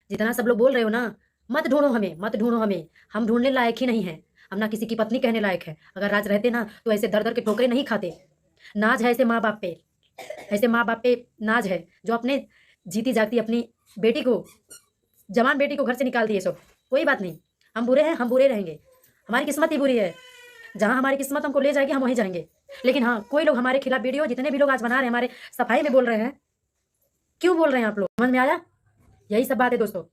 जितना सब लोग बोल रहे हो ना, मत ढूंढो हमें, मत ढूंढो हमें। हम ढूंढने लायक ही नहीं है। हम ना किसी की पत्नी कहने लायक है। अगर राज रहते ना तो ऐसे दर दर के ठोकरे नहीं खाते। नाज है ऐसे माँ बाप पे, ऐसे माँ बाप पे नाज है जो अपने जीती जागती अपनी बेटी को, जवान बेटी को घर से निकाल दिए। सब कोई बात नहीं, हम बुरे हैं, हम बुरे रहेंगे। हमारी किस्मत ही बुरी है। जहाँ हमारी किस्मत हमको ले जाएगी हम वहीं जाएंगे। लेकिन हाँ, कोई लोग हमारे खिलाफ वीडियो, जितने भी लोग आज बना रहे हैं हमारे सफाई में बोल रहे हैं, क्यों बोल रहे हैं आप लोग? समझ में आया? यही सब बात है दोस्तों।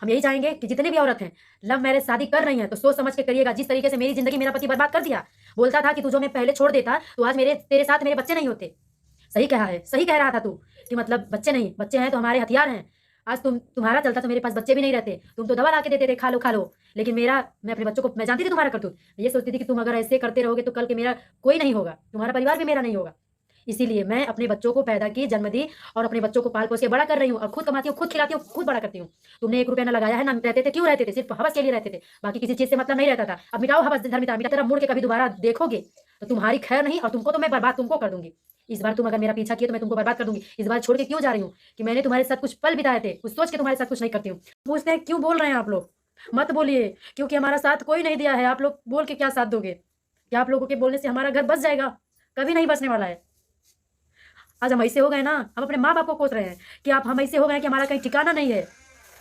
हम यही चाहेंगे कि जितने भी औरत हैं लव मैरिज शादी कर रही हैं तो सोच समझ के करिएगा। जिस तरीके से मेरी जिंदगी मेरा पति बर्बाद कर दिया, बोलता था कि तू जो मैं पहले छोड़ देता तो आज मेरे तेरे साथ मेरे बच्चे नहीं होते। सही कहा है, सही कह रहा था तू कि मतलब बच्चे नहीं, बच्चे हैं तो हमारे हथियार हैं। आज तुम्हारा चलता तो मेरे पास बच्चे भी नहीं रहते। तुम तो दवा ला के देते थे, खा लो खा लो। लेकिन मेरा, मैं अपने बच्चों को, मैं जानती थी तुम्हारा करतूत। ये सोचती थी कि तुम अगर ऐसे करते रहोगे तो कल के मेरा कोई नहीं होगा, तुम्हारा परिवार भी मेरा नहीं होगा। इसीलिए मैं अपने बच्चों को पैदा की, जन्म दी और अपने बच्चों को पाल पोस के बड़ा कर रही हूँ और खुद कमाती हूँ, खुद खिलाती हूँ, खुद बड़ा करती हूँ। तुमने 1 रुपया ना लगाया है ना रहते थे। क्यों रहते थे? सिर्फ हवस के लिए रहते थे, बाकी किसी चीज से मतलब नहीं रहता था। अब मिटाओ हवस, धर्मिता मिटा। तेरा मुड़ के कभी दोबारा देखोगे तो तुम्हारी खैर नहीं, और तुमको तो मैं बर्बाद तुमको कर दूंगी। इस बार तुम अगर मेरा पीछा किए तो मैं तुमको बर्बाद कर दूंगी। इस बार छोड़ के क्यों जा रही हूँ कि मैंने तुम्हारे साथ कुछ पल बिताए थे, कुछ सोच के तुम्हारे साथ कुछ नहीं करती हूँ। पूछते हैं क्यों बोल रहे हैं आप लोग? मत बोलिए, क्योंकि हमारा साथ कोई नहीं दिया है। आप लोग बोल के क्या साथ दोगे? क्या आप लोगों के बोलने से हमारा घर बस जाएगा? कभी नहीं बसने वाला है। आज हम ऐसे हो गए ना, हम अपने माँ बाप को कोस रहे हैं कि आप, हम ऐसे हो गए कि हमारा कहीं ठिकाना नहीं है।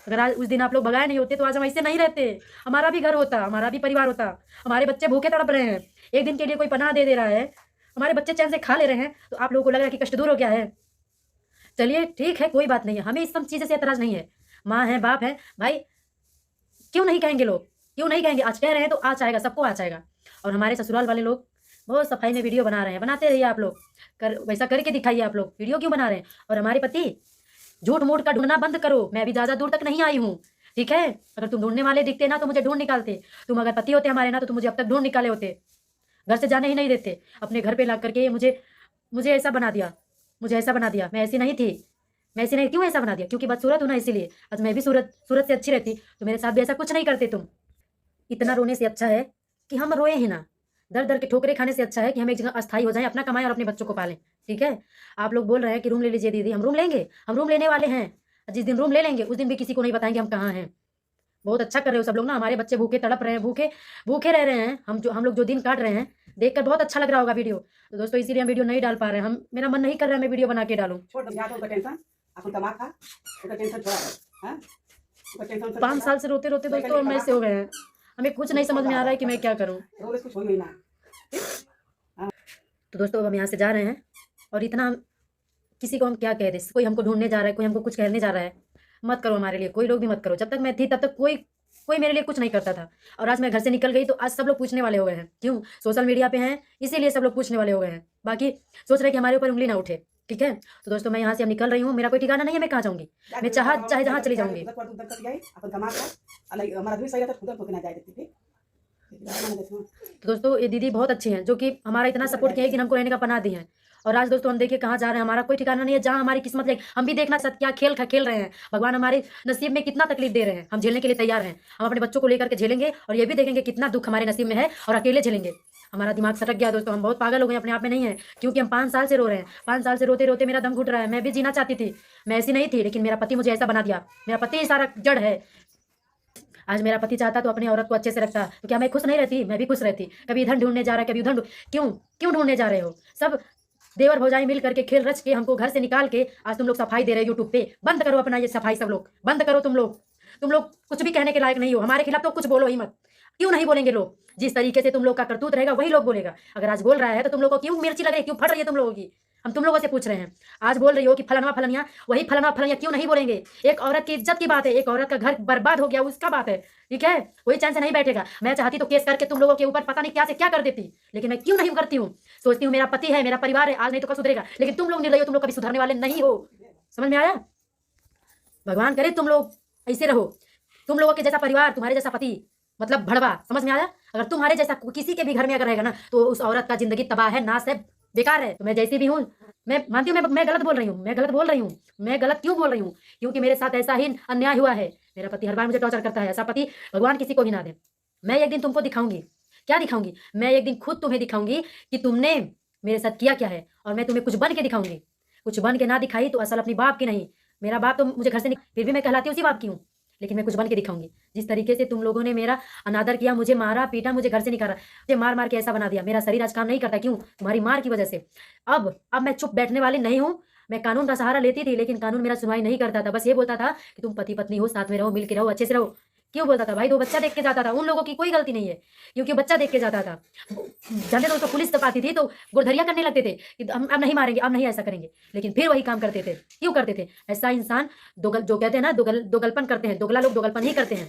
अगर आज उस दिन आप लोग भगाए नहीं होते तो आज हम ऐसे नहीं रहते। हमारा भी घर होता, हमारा भी परिवार होता। हमारे बच्चे भूखे तड़प रहे हैं, एक दिन के लिए कोई पनाह दे दे रहा है, हमारे बच्चे चैन से खा ले रहे हैं, तो आप लोगों को लग रहा है कि कष्ट दूर हो गया है। चलिए ठीक है, कोई बात नहीं है, हमें इस सब चीज़ें से एतराज नहीं है। माँ है, बाप है भाई, क्यों नहीं कहेंगे लोग? क्यों नहीं कहेंगे? आज कह रहे हैं तो आज आएगा, सबको आज आएगा। और हमारे ससुराल वाले लोग बहुत सफाई में वीडियो बना रहे हैं, बनाते रहिए आप लोग, वैसा करके दिखाइए। आप लोग वीडियो क्यों बना रहे हैं? और हमारे पति, झूठ मूठ का ढूंढना बंद करो। मैं अभी ज़्यादा दूर तक नहीं आई हूँ, ठीक है? अगर तुम ढूंढने वाले दिखते ना तो मुझे ढूंढ निकालते। तुम अगर पति होते हमारे ना तो तुम मुझे अब तक ढूंढ निकाले होते। घर से जाने ही नहीं देते, अपने घर पे ला करके मुझे मुझे ऐसा बना दिया, मुझे ऐसा बना दिया। मैं ऐसी नहीं थी, मैं ऐसी नहीं, क्यों ऐसा बना दिया? क्योंकि बदसूरत हूँ ना, इसीलिए। आज मैं भी सूरत सूरत से अच्छी रहती तो मेरे साथ भी ऐसा कुछ नहीं करते तुम। इतना रोने से अच्छा है कि हम रोए ही ना। दर दर के ठोकरे खाने से अच्छा है कि हम एक जगह अस्थायी हो जाएं, अपना कमाएं और अपने बच्चों को पालें, ठीक है? आप लोग बोल रहे हैं कि रूम ले लीजिए दीदी, हम रूम लेंगे, हम रूम लेने वाले हैं। जिस दिन रूम ले लेंगे उस दिन भी किसी को नहीं बताएंगे हम कहाँ हैं। बहुत अच्छा कर रहे हो सब लोग ना, हमारे बच्चे भूखे तड़प रहे हैं, भूखे भूखे रह रहे हैं। हम लोग जो दिन काट रहे हैं, देखकर बहुत अच्छा लग रहा होगा वीडियो। तो दोस्तों इसीलिए हम वीडियो नहीं डाल पा रहे हैं। हम, मेरा मन नहीं कर रहा है मैं वीडियो बना के डालूं। छोड़ दो, तो टेंशन अपन कमा खा, उसका टेंशन छोड़ा दो। हां, उसका टेंशन 5 साल से रोते रोते दोस्तों हम ऐसे हो गए हैं, हमें कुछ नहीं समझ में आ रहा है कि मैं क्या करूं। रोज कुछ हो ही नहीं ना। तो दोस्तों अब हम यहाँ से जा रहे हैं, और इतना किसी को हम क्या कह दें? कोई हमको ढूंढने जा रहा है, कोई हमको कुछ कहने जा रहा है, मत करो हमारे लिए, कोई लोग भी मत करो। जब तक मैं थी तब तक कोई कोई मेरे लिए कुछ नहीं करता था, और आज मैं घर से निकल गई तो आज सब लोग पूछने वाले हो गए हैं। क्यों? सोशल मीडिया पे हैं, इसीलिए सब लोग पूछने वाले हो गए हैं। बाकी सोच रहे कि हमारे ऊपर उंगली ना उठे, ठीक है? तो दोस्तों मैं यहाँ से अब निकल रही हूँ, मेरा कोई ठिकाना नहीं है, मैं कहाँ जाऊँगी? मैं चाहे जहाँ चली जाऊँगी। अपन कमा खा, अलग हमारा आदमी सही रहता, खुद को ना जाए देती थी। तो दोस्तों ये दीदी बहुत अच्छी हैं, जो कि हमारा इतना सपोर्ट किया है कि हमको रहने का पनाह दी है। और आज दोस्तों हम देखिए कहाँ जा रहे हैं, हमारा कोई ठिकाना नहीं है। जहाँ हमारी किस्मत है हम भी देखना सत्य क्या खेल खेल रहे हैं। भगवान हमारे नसीब में कितना तकलीफ दे रहे हैं, हम झेलने के लिए तैयार हैं। हम अपने बच्चों को लेकर के झेलेंगे, और ये भी देखेंगे कितना दुख हमारे नसीब में है, और अकेले झेलेंगे। हमारा दिमाग सटक गया दोस्तों, हम बहुत पागल हो गए, अपने आप में नहीं है। क्योंकि हम 5 साल से रो रहे हैं, 5 साल से रोते रोते मेरा दम घुट रहा है। मैं भी जीना चाहती थी, मैं ऐसी नहीं थी, लेकिन मेरा पति मुझे ऐसा बना दिया। मेरा पति ही सारा जड़ है। आज मेरा पति चाहता तो अपनी औरत को अच्छे से रखता, तो क्या मैं खुश नहीं रहती? मैं भी खुश रहती। कभी इधर ढूंढने जा रहा है, कभी उधर क्यों क्यों ढूंढने जा रहे हो? सब देवर भौजाई मिल करके खेल रच के हमको घर से निकाल के आज तुम लोग सफाई दे रहे हो यूट्यूब पे। बंद करो अपना ये सफाई, सब लोग बंद करो। तुम लोग कुछ भी कहने के लायक नहीं हो, हमारे खिलाफ तो कुछ बोलो ही मत। क्यों नहीं बोलेंगे लोग? जिस तरीके से तुम लोग का करतूत रहेगा वही लोग बोलेगा। अगर आज बोल रहा है तो तुम लोग को क्यों मिर्ची लग रही है, क्यों फट रही है तुम लोगों की? हम तुम लोगों से पूछ रहे हैं। आज बोल रही हो कि फलनवा फलनिया, वही फलनवा फलनिया क्यों नहीं बोलेंगे? एक औरत की इज्जत की बात है, एक औरत का घर बर्बाद हो गया उसका बात है, ठीक है? कोई चैन से नहीं बैठेगा। मैं चाहती तो केस करके तुम लोगों के ऊपर पता नहीं क्या से क्या कर देती, लेकिन मैं क्यों नहीं करती हूँ? सोचती हूँ मेरा पति है, मेरा परिवार है, आज नहीं तो कल सुधरेगा। लेकिन तुम लोग निर्दयी हो, तुम लोग कभी सुधरने वाले नहीं हो। समझ में आया? भगवान करे तुम लोग ऐसे रहो, तुम लोगों के जैसा परिवार, तुम्हारे जैसा पति, मतलब भड़वा। समझ में आया? अगर तुम्हारे जैसा किसी के भी घर में अगर रहेगा ना तो उस औरत का जिंदगी तबाह है, नाश है, बेकार है। तो मैं जैसी भी हूँ, मैं मानती हूँ मैं गलत बोल रही हूँ, मैं गलत बोल रही हूँ। मैं गलत क्यों बोल रही हूँ? क्योंकि मेरे साथ ऐसा ही अन्याय हुआ है। मेरा पति हर बार मुझे टॉर्चर करता है। ऐसा पति भगवान किसी को भी ना दे। मैं एक दिन तुमको दिखाऊंगी, क्या दिखाऊंगी? मैं एक दिन खुद तुम्हें दिखाऊंगी कि तुमने मेरे साथ किया क्या है, और मैं तुम्हें कुछ बन के दिखाऊंगी। कुछ बन के ना दिखाई तो असल अपनी बाप की नहीं। मेरा बाप तो मुझे घर से फिर भी मैं कहलाती उसी बाप की हूँ। लेकिन मैं कुछ बन के दिखाऊँगी। जिस तरीके से तुम लोगों ने मेरा अनादर किया, मुझे मारा, पीटा, मुझे घर से निकाला, मुझे मार-मार के ऐसा बना दिया। मेरा शरीर आज काम नहीं करता, क्यों? तुम्हारी मार की वजह से। अब मैं चुप बैठने वाली नहीं हूँ। मैं कानून का सहारा लेती थी, लेकिन कानून मेरा सुनवाई नहीं करता था। बस ये बोलता था कि तुम पति-पत्नी हो, साथ में रहो, मिल के रहो, अच्छे से रहो। क्यों बोलता था भाई? 2 बच्चा देख के जाता था। उन लोगों की कोई गलती नहीं है, क्योंकि बच्चा देख के जाता था। जाने दो, उसको पुलिस जब आती थी तो गुरधरिया करने लगते थे कि हम अब नहीं मारेंगे, अब नहीं ऐसा करेंगे। लेकिन फिर वही काम करते थे। क्यों करते थे? ऐसा इंसान दोगल जो कहते हैं ना, दोगलपन करते हैं। दोगला लोग दोगलपन ही करते हैं।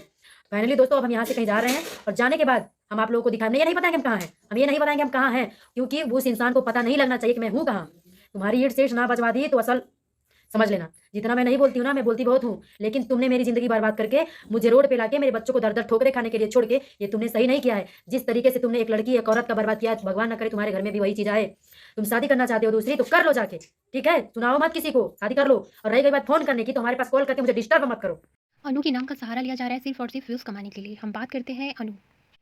फाइनली दोस्तों, अब हम यहाँ से कहीं जा रहे हैं और जाने के बाद हम आप लोगों को दिखाएँगे। ये नहीं बताएँगे हम कहाँ हैं। हम ये नहीं बताएँगे हम कहाँ हैं, क्योंकि उस इंसान को पता नहीं लगना चाहिए कि मैं हूँ कहाँ। तुम्हारी ईंट शेष ना बजवा दी तो असल समझ लेना। जितना मैं नहीं बोलती हूँ ना, मैं बोलती बहुत हूँ, लेकिन तुमने मेरी ज़िंदगी बर्बाद करके मुझे रोड पे लाके मेरे बच्चों को दर-दर ठोकरें खाने के लिए छोड़ के, ये तुमने सही नहीं किया है। जिस तरीके से तुमने एक लड़की, एक औरत का बर्बाद किया है, भगवान ना करे तुम्हारे घर में भी वही चीज़ आए। तुम शादी करना चाहते हो दूसरी, तो कर लो जाके, ठीक है? सुनाओ मत किसी को, शादी कर लो। और रही गई बात फ़ोन करने की, तो हमारे पास कॉल करके मुझे डिस्टर्ब मत करो। अनु के नाम का सहारा लिया जा रहा है सिर्फ और सिर्फ व्यूज़ कमाने के लिए। हम बात करते हैं अनु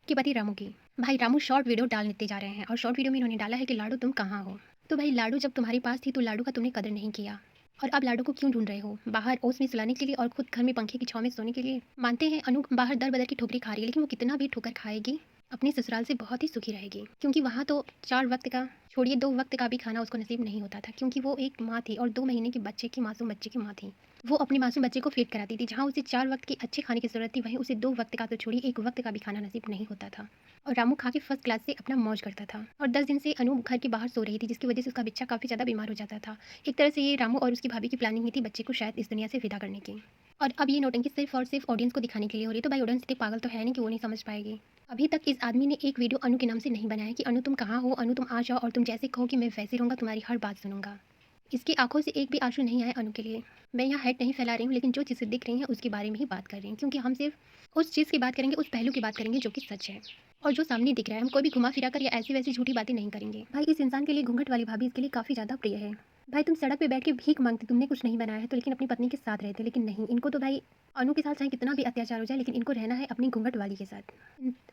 के पति रामू की। भाई रामू शॉर्ट वीडियो डालते जा रहे हैं और शॉर्ट वीडियो में इन्होंने डाला है कि लाडू तुम कहाँ हो। तो भाई लाडू जब तुम्हारे पास थी तो लाडू का तुमने कदर नहीं किया और अब लाडू को क्यों ढूंढ रहे हो? बाहर ओस में सुलाने के लिए और खुद घर में पंखे की छांव में सोने के लिए। मानते हैं अनु बाहर दर बदर की ठोकरें खा रही है, लेकिन वो कितना भी ठोकर खाएगी अपने ससुराल से बहुत ही सुखी रहेगी, क्योंकि वहाँ तो 4 वक्त का छोड़िए 2 वक्त का भी खाना उसको नसीब नहीं होता था, क्योंकि वो एक माँ थी और 2 महीने के बच्चे की मासूम बच्चे की माँ थी। वो अपने मासूम बच्चे को फीड कराती थी। जहाँ उसे 4 वक्त की अच्छे खाने की ज़रूरत थी, वहीं उसे 2 वक्त का तो छोड़िए 1 वक्त का भी खाना नसीब नहीं होता था। और रामू खा के फर्स्ट क्लास से अपना मौज करता था और 10 दिन से अनु घर के बाहर सो रही थी, जिसकी वजह से उसका बच्चा काफ़ी ज़्यादा बीमार हो जाता था। एक तरह से ये रामू और उसकी भाभी की प्लानिंग ही थी बच्चे को शायद इस दुनिया से विदा करने की। और अब ये नौटंकी सिर्फ और सिर्फ ऑडियंस को दिखाने के लिए हो रही है। तो भाई ऑडियंस इतनी पागल तो है नहीं कि वो नहीं समझ पाएगी। अभी तक इस आदमी ने एक वीडियो अनु के नाम से नहीं बनाया कि अनु तुम कहाँ हो, अनु तुम आ जाओ और तुम जैसे कहो कि मैं वैसे रहूँगा, तुम्हारी हर बात सुनूंगा। इसकी आंखों से एक भी आंसू नहीं आए अनु के लिए। मैं यहाँ हेड नहीं फैला रही हूँ, लेकिन जो चीज़ें दिख रही हैं उसके बारे में ही बात कर रही हूँ, क्योंकि हम सिर्फ उस चीज़ की बात करेंगे, उस पहलू की बात करेंगे जो कि सच है और जो सामने दिख रहा है। हम कोई भी घुमा फिरा कर या ऐसी वैसी झूठी बातें नहीं करेंगे। भाई इस इंसान के लिए घूंघट वाली भाभी इसके लिए काफ़ी ज़्यादा प्रिय है। भाई तुम सड़क पे बैठ के भीख मांगते, तुमने कुछ नहीं बनाया है तो, लेकिन अपनी पत्नी के साथ रहते, लेकिन नहीं, इनको तो भाई अनु के साथ चाहे कितना भी अत्याचार हो जाए, लेकिन इनको रहना है अपनी घूंघट वाली के साथ।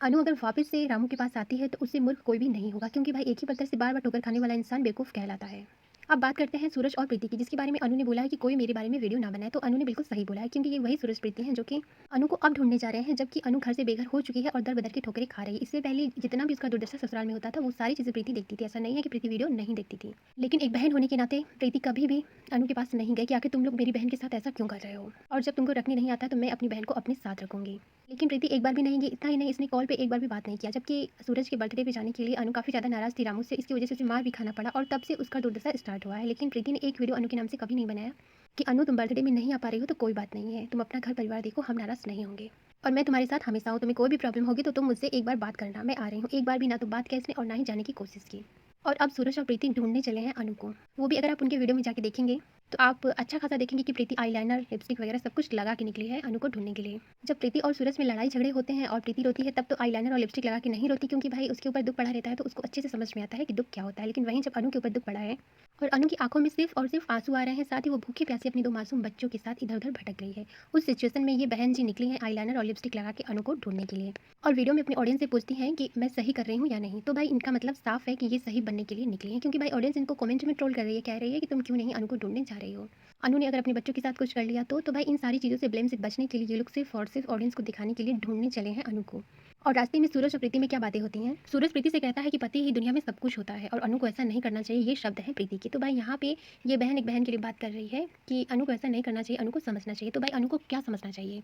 अनु अगर वापस से रामू के पास आती है तो उससे मूर्ख कोई भी नहीं होगा, क्योंकि भाई एक ही पत्थर से बार बार ठोकर खाने वाला इंसान बेवकूफ़ कहलाता है। अब बात करते हैं सूरज और प्रीति की, जिसके बारे में अनु ने बोला है कि कोई मेरे बारे में वीडियो ना बनाए। तो अनु ने बिल्कुल सही बोला है, क्योंकि ये वही सूरज प्रीति हैं जो कि अनु को अब ढूंढने जा रहे हैं, जबकि अनु घर से बेघर हो चुकी है और दर बदर की ठोकरें खा रही है। इससे पहले जितना भी उसका दुर्दशा ससुराल में होता था, वो सारी चीज़ें प्रीति देखती थी। ऐसा नहीं है कि प्रीति वीडियो नहीं देखती थी, लेकिन एक बहन होने के नाते प्रीति कभी भी अनु के पास नहीं गई कि आखिर तुम लोग मेरी बहन के साथ ऐसा क्यों कर रहे हो, और जब तुमको रखने नहीं आता तो मैं अपनी बहन को अपने साथ रखूंगी। लेकिन प्रीति एक बार भी नहीं गई। इतना ही नहीं, इसने कॉल पे एक बार भी बात नहीं किया, जबकि सूरज के बर्थडे पे जाने के लिए अनु काफ़ी ज़्यादा नाराज़ थी रामू से। इसकी वजह से उसे मार भी खाना पड़ा और तब से उसका दुर्दशा स्टार्ट हुआ है। लेकिन प्रीति ने एक वीडियो अनु के नाम से कभी नहीं बनाया कि अनु तुम बर्थडे में नहीं आ पा रही हो तो कोई बात नहीं है, तुम अपना घर परिवार देखो, हम नाराज़ नहीं होंगे और मैं तुम्हारे साथ हमेशा हूँ। तुम्हें कोई भी प्रॉब्लम होगी तो तुम मुझसे एक बार बात करना, मैं आ रही हूँ। एक बार भी ना तो बात किया इसने और ना ही जाने की कोशिश की। और अब सूरज और प्रीति ढूंढने चले हैं अनु को। वो भी अगर आप उनके वीडियो में जाके देखेंगे तो आप अच्छा खासा देखेंगे कि प्रीति आईलाइनर, लिपस्टिक वगैरह सब कुछ लगा के निकली है अनु को ढूंढने के लिए। जब प्रीति और सूरज में लड़ाई झगड़े होते हैं और प्रीति रोती है, तब तो आईलाइनर और लिपस्टिक लगा के नहीं रोती, क्योंकि भाई उसके ऊपर दुख पड़ा रहता है तो उसको अच्छे से समझ में आता है कि दुख क्या होता है। लेकिन वहीं जब अनु के ऊपर दुख पड़ा है और अनु की आंखों में सिर्फ और सिर्फ आंसू आ रहे हैं, साथ ही वो भूखे प्यासे अपने 2 मासूम बच्चों के साथ इधर उधर भटक रही है, उस सिचुएशन में ये बहन जी निकली हैं आईलाइनर और लिपस्टिक लगा के अनु को ढूंढने के लिए और वीडियो में अपने ऑडियंस से पूछती हैं कि मैं सही कर रही हूँ या नहीं। तो भाई इनका मतलब साफ है कि ये सही बनने के लिए निकली हैं, क्योंकि भाई ऑडियंस इनको कमेंट में ट्रोल कर रही है, कह रही है कि तुम क्यों नहीं अनु को ढूंढने जा रही हो। अनु ने अगर अपने बच्चों के साथ कुछ कर लिया तो भाई इन सारी चीज़ों से ब्लेम से बचने के लिए ये लोग सिर्फ और सिर्फ ऑडियंस को दिखाने के लिए ढूंढने चले हैं अनु को। और रास्ते में सूरज और प्रीति में क्या बातें होती हैं। सूरज प्रीति से कहता है कि पति ही दुनिया में सब कुछ होता है और अनु को ऐसा नहीं करना चाहिए, ये शब्द है प्रीति के। तो भाई यहाँ पे ये बहन एक बहन के लिए बात कर रही है कि अनु को ऐसा नहीं करना चाहिए, अनु को समझना चाहिए। तो भाई अनु को क्या समझना चाहिए?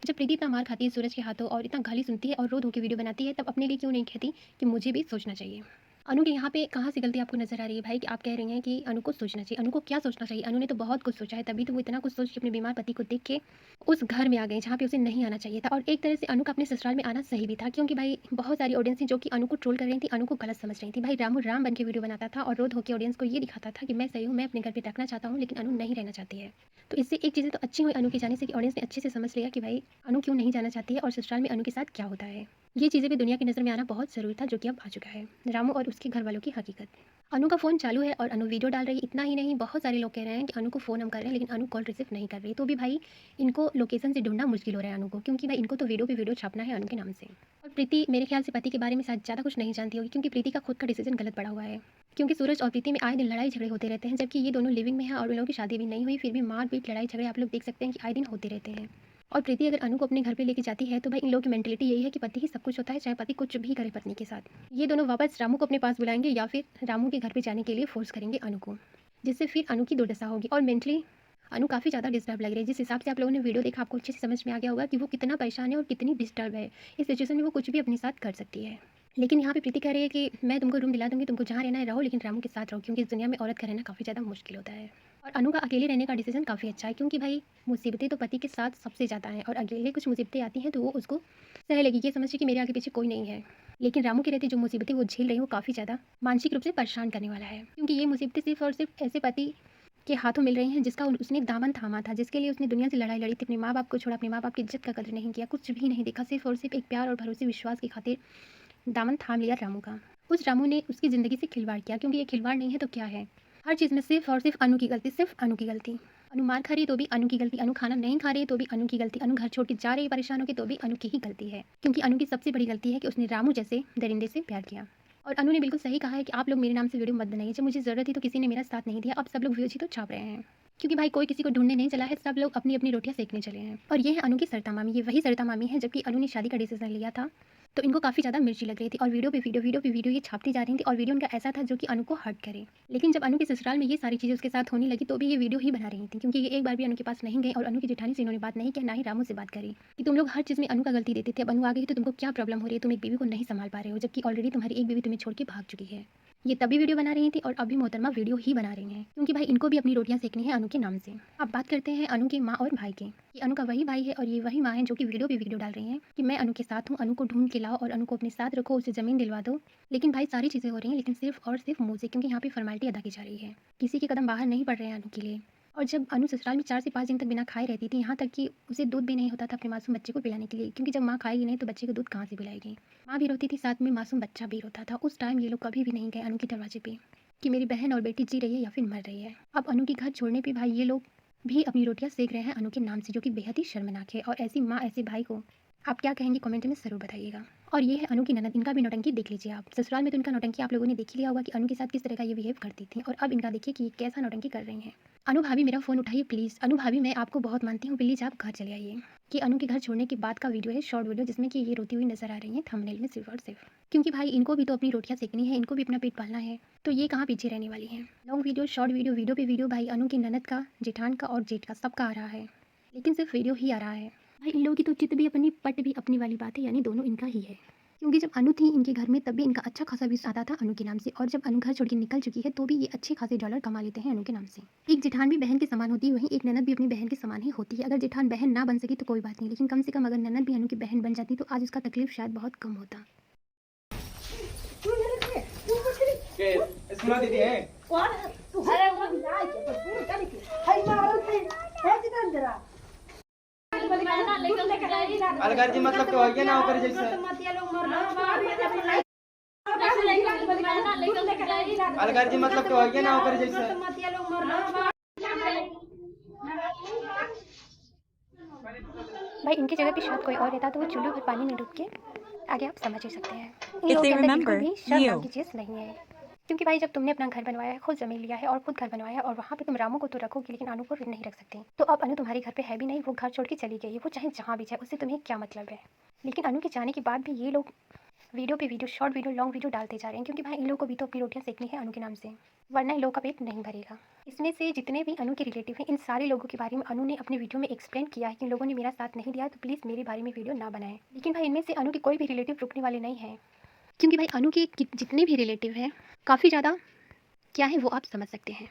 जब प्रीति इतना मार खाती है सूरज के हाथों और इतना गाली सुनती है और रो धो के वीडियो बनाती है, तब अपने लिए क्यों नहीं कहती कि मुझे भी सोचना चाहिए। अनु के यहाँ पे कहाँ से गलती आपको नजर आ रही है भाई कि आप कह रही हैं कि अनु को सोचना चाहिए? अनु को क्या सोचना चाहिए? अनु ने तो बहुत कुछ सोचा है, तभी तो वो इतना कुछ सोच के अपने बीमार पति को देख के उस घर में आ गई जहाँ पे उसे नहीं आना चाहिए था। और एक तरह से अनु का अपने ससुराल में आना सही भी था, क्योंकि भाई बहुत सारी ऑडियंस थी जो कि अनु को ट्रोल कर रही थी, अनु को गलत समझ रही थी। भाई रामू राम बन के वीडियो बनाता था और रो धो के ऑडियंस को ये दिखाता था कि मैं सही हूँ, मैं अपने घर पे रखना चाहता हूँ, लेकिन अनु नहीं रहना चाहती है। तो इससे एक चीज़ें तो अच्छी हुई अनु के जाने से कि ऑडियंस ने अच्छे से समझ लिया कि भाई अनु क्यों नहीं जाना चाहती है और ससुराल में अनु के साथ क्या होता है। ये चीज़ें भी दुनिया की नज़र में आना बहुत ज़रूरी था, जो कि अब आ चुका है। रामू और उसके घर वालों की हकीकत। अनु का फ़ोन चालू है और अनु वीडियो डाल रही है। इतना ही नहीं, बहुत सारे लोग कह रहे हैं कि अनु को फ़ोन हम कर रहे हैं, लेकिन अनु कॉल रिसीव नहीं कर रही। तो भी भाई इनको लोकेशन से ढूंढना मुश्किल हो रहा है अनु को, क्योंकि भाई इनको तो वीडियो पे वीडियो छापना है अनु के नाम से। और प्रीति मेरे ख्याल से पति के बारे में शायद ज़्यादा कुछ नहीं जानती होगी, क्योंकि प्रीति का खुद का डिसीजन गलत पड़ा हुआ है। क्योंकि सूरज और प्रीति में आए दिन लड़ाई झगड़े होते रहते हैं, जबकि ये दोनों लिविंग में हैं और उन लोगों की शादी भी नहीं हुई, फिर भी मार पीट लड़ाई झगड़े आप लोग देख सकते हैं कि आए दिन होते रहते हैं। और प्रीति अगर अनु को अपने घर पे लेके जाती है तो भाई इन लोगों की मेंटेलिटी यही है कि पति ही सब कुछ होता है, चाहे पति कुछ भी करे पत्नी के साथ। ये दोनों वापस रामू को अपने पास बुलाएंगे या फिर रामू के घर पे जाने के लिए फोर्स करेंगे अनु को, जिससे फिर अनु की दुर्दशा होगी। और मेंटली अनु काफ़ी ज़्यादा डिस्टर्ब लग रही है। जिस हिसाब से आप लोगों ने वीडियो देखा आपको अच्छे से समझ में आ गया होगा कि वो कितना परेशान है और कितनी डिस्टर्ब है। इस सिचुएशन में वो कुछ भी अपने साथ कर सकती है। लेकिन यहाँ पे प्रीति कह रही है कि मैं तुमको रूम दिला दूंगी, तुमको जहाँ रहना है रहो, लेकिन रामू के साथ रहो, क्योंकि इस दुनिया में औरत का रहना काफ़ी ज़्यादा मुश्किल होता है। और अनु का अकेले रहने का डिसीजन काफ़ी अच्छा है, क्योंकि भाई मुसीबतें तो पति के साथ सबसे ज़्यादा हैं और अकेले कुछ मुसीबतें आती हैं तो वो उसको सह लेगी, ये समझिए कि मेरे आगे पीछे कोई नहीं है। लेकिन रामू के रहते जो मुसीबतें वो झेल रही हैं वो काफ़ी ज़्यादा मानसिक रूप से परेशान करने वाला है, क्योंकि ये मुसीबतें सिर्फ और सिर्फ ऐसे पति के हाथों मिल रही हैं जिसका उसने दामन थामा था, जिसके लिए उसने दुनिया से लड़ाई लड़ी थी, अपने माँ बाप को छोड़ा, अपने माँ बाप की इज्जत का कदर नहीं किया, कुछ भी नहीं देखा, सिर्फ और सिर्फ एक प्यार और भरोसे विश्वास की खातिर दामन थाम लिया रामू का। उस रामू ने उसकी ज़िंदगी से खिलवाड़ किया, क्योंकि ये खिलवाड़ नहीं है तो क्या है, हर चीज़ में सिर्फ और सिर्फ अनु की गलती, सिर्फ अनु की गलती। अनु मार खा रही है तो भी अनु की गलती, अनु खाना नहीं खा रही है तो भी अनु की गलती, अनु घर छोड़ के जा रही है परेशान होकर तो भी अनु की ही गलती है, क्योंकि अनु की सबसे बड़ी गलती है कि उसने रामू जैसे दरिंदे से प्यार किया। और अनु ने बिल्कुल सही कहा है कि आप लोग मेरे नाम से वीडियो मत बनाइए, जब मुझे ज़रूरत थी तो किसी ने मेरा साथ नहीं दिया, अब सब लोग व्यूज ही तो छाप रहे हैं, क्योंकि भाई कोई किसी को ढूंढने नहीं चला है, सब लोग अपनी अपनी रोटियां सेकने चले हैं। और ये है अनु की सरता मामी, ये वही सरता मामी है जबकि अनु ने शादी का डिसीजन लिया था तो इनको काफ़ी ज़्यादा मिर्ची लग रही थी और वीडियो पे वीडियो ये छापती जा रही थी और वीडियो उनका ऐसा था जो कि अनु को हर्ट करे। लेकिन जब अनु के ससुराल में ये सारी चीज़ें उसके साथ होने लगी तो भी ये वीडियो ही बना रही थी, क्योंकि ये एक बार भी अनु के पास नहीं गई और अनु की जेठानी से इन्होंने बात नहीं किया, ना ही रामू से बात करी कि तुम लोग हर चीज़ में अनु का गलती देते थे, अब अनु आ गई तो तुमको क्या प्रॉब्लम हो रही है, तुम एक बीवी को नहीं संभाल पा रहे हो, जबकि ऑलरेडी तुम्हारी एक बीवी तुम्हें छोड़ के भाग चुकी है। ये तभी वीडियो बना रही थी और अभी मोहतरमा वीडियो ही बना रही हैं, क्योंकि भाई इनको भी अपनी रोटियां सेकनी है अनु के नाम से। अब बात करते हैं अनु की माँ और भाई की, कि अनु का वही भाई है और ये वही माँ है जो कि वीडियो पे वीडियो डाल रही हैं कि मैं अनु के साथ हूँ, अनु को ढूंढ के लाओ और अनु को अपने साथ रखो, उसे ज़मीन दिलवा दो। लेकिन भाई सारी चीज़ें हो रही हैं लेकिन सिर्फ और सिर्फ मुँह से, क्योंकि यहाँ पे फॉर्मेलिटी अदा की जा रही है, किसी के कदम बाहर नहीं पड़ रहे हैं अनु के लिए। और जब अनु ससुराल में 4 से 5 दिन तक बिना खाए रहती थी, यहाँ तक कि उसे दूध भी नहीं होता था अपने मासूम बच्चे को पिलाने के लिए, क्योंकि जब माँ खाएगी नहीं तो बच्चे को दूध कहाँ से पिलाएगी। माँ भी रोती थी, साथ में मासूम बच्चा भी रोता था। उस टाइम ये लोग कभी भी नहीं गए अनु के दरवाजे पे कि मेरी बहन और बेटी जी रही है या फिर मर रही है। अब अनु की घर छोड़ने पे भाई ये लोग भी अपनी रोटियां सेक रहे हैं अनु के नाम से, जो कि बेहद ही शर्मनाक है। और ऐसी माँ ऐसे भाई को आप क्या कहेंगे कमेंट में ज़रूर बताइएगा। और ये है अनु की ननद, इनका भी नौटंकी देख लीजिए आप। ससुराल में तो इनका नौटंकी आप लोगों ने देख ही लिया होगा कि अनु के साथ किस तरह का ये बिहेव करती थी, और अब इनका देखिए कि ये कैसा नौटंकी कर रही हैं। अनु भाभी मेरा फ़ोन उठाइए प्लीज़। अनु भाभी मैं आपको बहुत मानती हूँ, प्लीज़ आप घर चले आइए। कि अनु के घर छोड़ने के बाद का वीडियो है, शॉर्ट वीडियो, जिसमें कि ये रोती हुई नजर आ रही है थंबनेल में सिर्फ और सिर्फ, क्योंकि भाई इनको भी तो अपनी रोटियां सेकनी है, इनको भी अपना पेट पालना है, तो ये कहाँ पीछे रहने वाली हैं। Long video, short video, video पे वीडियो, भाई अनु की ननद का, जेठान का और जेठ का सबका आ रहा है, लेकिन सिर्फ वीडियो ही आ रहा है। भाई इन लोगों की तो चित भी अपनी पट भी अपनी वाली बात है, यानी दोनों इनका ही है। क्योंकि जब अनु थी इनके घर में तब भी इनका अच्छा खासा व्यूज आता था अनु के नाम से, और जब अनु घर छोड़ के निकल चुकी है तो भी ये अच्छे खासे डॉलर कमा लेते हैं अनु के नाम से। एक जेठान भी बहन के समान होती है, वहीं एक ननद भी अपनी बहन के समान ही होती है। अगर जेठान बहन ना बन सकी तो कोई बात नहीं, लेकिन कम से कम अगर ननद भी अनु की बहन बन जाती तो आज उसका तकलीफ शायद बहुत कम होता। सुना दीदी है अलगर जी मतलब तो है ना ओकर जैसे अलगर जी मतलब तो है ना ओकर जैसे भाई इनकी जगह पे शायद कोई और रहता तो वो चूल्हे पर पानी में डूब के आगे आप समझ ही सकते हैं। इन लोगों के अंदर बिल्कुल भी शर्म नाम की चीज़ नहीं है, क्योंकि भाई जब तुमने अपना घर बनवाया है, खुद ज़मीन लिया है और खुद घर बनवाया है, और वहाँ पे तुम रामू को तो रखोगी लेकिन अनु को नहीं रख सकते, तो अब अनु तुम्हारे घर पे है भी नहीं, वो घर छोड़ के चली गई है, वो चाहे जहाँ भी जाए उससे तुम्हें क्या मतलब है। लेकिन अनु के जाने के बाद भी ये लोग वीडियो पे video, short video, long video डालते जा रहे हैं, क्योंकि भाई इन लोगों को भी तो अपनी रोटियां सेकनी है अनु के नाम से, वरना इन लोगों का पेट नहीं भरेगा। इसमें से जितने भी अनु के रिलेटिव हैं इन सारे लोगों के बारे में अनु ने अपने वीडियो में एक्सप्लेन किया है कि इन लोगों ने मेरा साथ नहीं दिया तो प्लीज़ मेरे बारे में वीडियो ना बनाएं। लेकिन भाई इनमें से अनु के कोई भी रिलेटिव रुकने वाले नहीं हैं, क्योंकि भाई अनु के जितने भी रिलेटिव हैं काफ़ी ज़्यादा क्या है वो आप समझ सकते हैं।